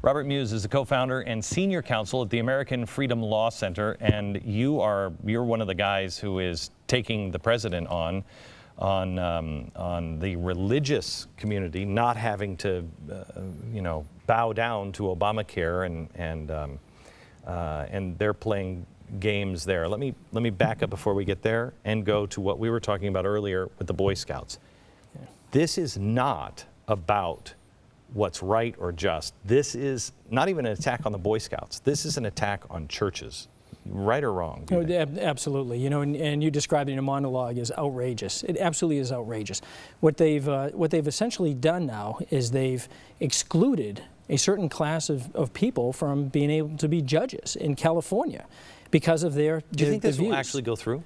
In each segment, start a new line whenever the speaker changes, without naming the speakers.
Robert Muise is the co-founder and senior counsel at the American Freedom Law Center, and you're one of the guys who is taking the president on the religious community not having to, bow down to Obamacare, and they're playing games there. Let me back up before we get there and go to what we were talking about earlier with the Boy Scouts. Yeah. This is not about what's right or just. This is not even an attack on the Boy Scouts. This is an attack on churches. Right or wrong?
Absolutely. And you described it in your monologue as outrageous. It absolutely is outrageous. What they've essentially done now is they've excluded a certain class of people from being able to be judges in California because of their
Do you think this
views.
will actually go through?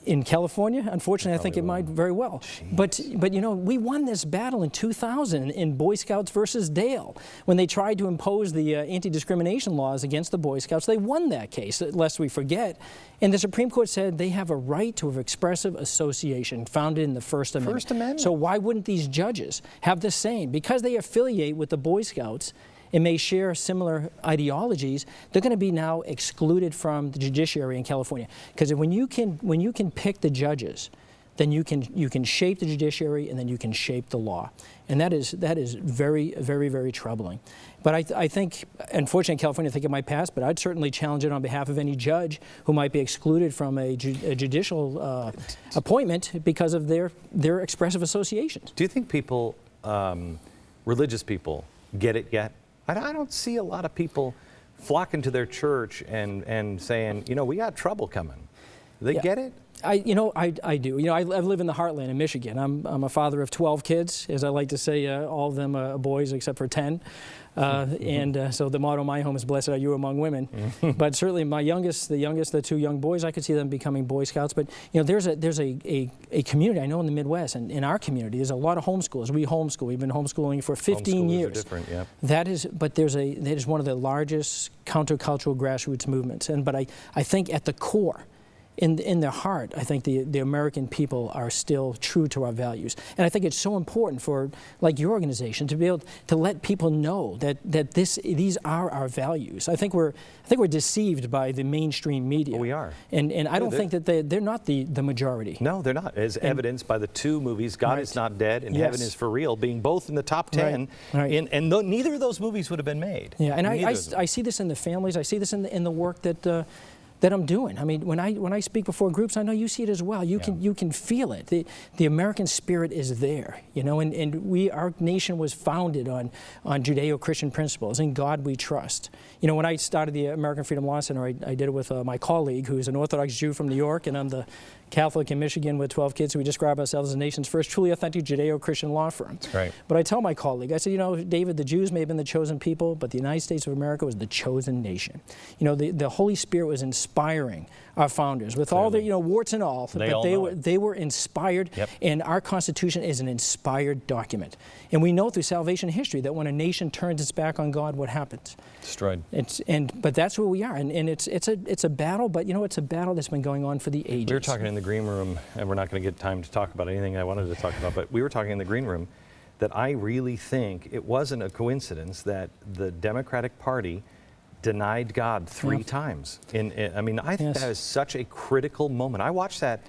In California, unfortunately, I think it might very well. Jeez. But we won this battle in 2000 in Boy Scouts versus Dale. When they tried to impose the anti-discrimination laws against the Boy Scouts, they won that case, lest we forget. And the Supreme Court said they have a right to expressive association founded in the First Amendment.
First Amendment.
So why wouldn't these judges have the same? Because they affiliate with the Boy Scouts and may share similar ideologies, they're going to be now excluded from the judiciary in California. Because when you can pick the judges, then you can shape the judiciary, and then you can shape the law, and that is very, very, very troubling. But I think, unfortunately, in California, I think it might pass. But I'd certainly challenge it on behalf of any judge who might be excluded from a judicial appointment because of their expressive associations.
Do you think people, religious people, get it yet? I don't see a lot of people flocking to their church and saying, we got trouble coming. Do they get it?
I do. I live in the heartland in Michigan. I'm a father of 12 kids, as I like to say, all of them are boys except for 10. So the motto of my home is "Blessed are you among women." But certainly the two young boys, I could see them becoming Boy Scouts. But there's a community I know in the Midwest, and in our community, there's a lot of homeschoolers. We homeschool. We've been homeschooling for 15 years.
Are different, yeah.
That is one of the largest countercultural grassroots movements. But I think at the core, in their heart, I think the American people are still true to our values. And I think it's so important for, like your organization, to be able to let people know that these are our values. I think we're deceived by the mainstream media.
We are.
And I don't think that they're not the majority.
No, they're not. As evidenced by the two movies, God is Not Dead and Heaven is for Real, being both in the top 10.
Right.
And neither of those movies would have been made.
Yeah, and I see this in the families. I see this in the work that I'm doing. I mean, when I speak before groups, I know you see it as well. You can feel it. The American spirit is there, and our nation was founded on Judeo-Christian principles. In God we trust. When I started the American Freedom Law Center, I did it with my colleague, who is an Orthodox Jew from New York, and I'm the Catholic in Michigan with 12 kids. So we describe ourselves as the nation's first truly authentic Judeo-Christian law firm.
That's right.
But I tell my colleague, I said, David, the Jews may have been the chosen people, but the United States of America was the chosen nation. The Holy Spirit was inspiring our founders with all the warts and all, they were inspired.
Yep.
And our Constitution is an inspired document. And we know through salvation history that when a nation turns its back on God, what happens?
Destroyed.
But that's where we are, and it's a battle. But it's a battle that's been going on for the ages.
We were talking in the green room, and we're not going to get time to talk about anything I wanted to talk about. But we were talking in the green room that I really think it wasn't a coincidence that the Democratic Party denied God 3 times. I think that is such a critical moment. I watched that,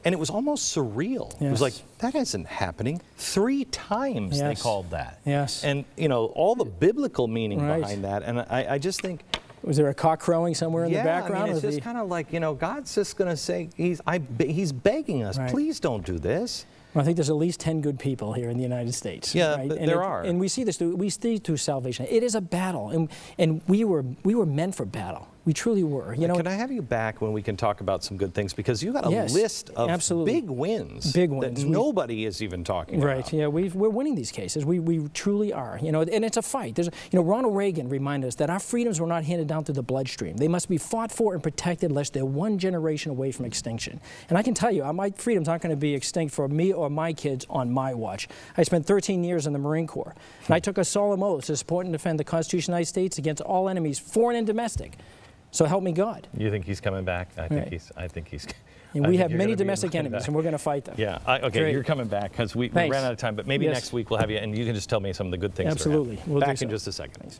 and it was almost surreal. It was like, that isn't happening. 3 times they called that.
Yes.
And, all the biblical meaning behind that. And I just think...
Was there a cock crowing somewhere in the background?
It's just kind of like, God's just going to say, He's begging us, please don't do this.
Well, I think there's at least 10 good people here in the United States.
Yeah, there are.
And we see this through salvation. It is a battle, and we were meant for battle. We truly were.
Can I have you back when we can talk about some good things? Because you got a list of big wins.
Big wins.
That nobody is even talking about.
Right. Yeah, we're winning these cases. We truly are. And it's a fight. Ronald Reagan reminded us that our freedoms were not handed down through the bloodstream. They must be fought for and protected, lest they're one generation away from extinction. And I can tell you, my freedoms aren't going to be extinct for me or my kids on my watch. I spent 13 years in the Marine Corps, and I took a solemn oath to support and defend the Constitution of the United States against all enemies, foreign and domestic. So help me God.
You think he's coming back? I think he's.
And we have many domestic enemies, and we're going to fight them.
Yeah. Okay. You're coming back because we ran out of time, but maybe next week we'll have you, and you can just tell me some of the good things.
Absolutely.
We'll back in just a second.
Thanks.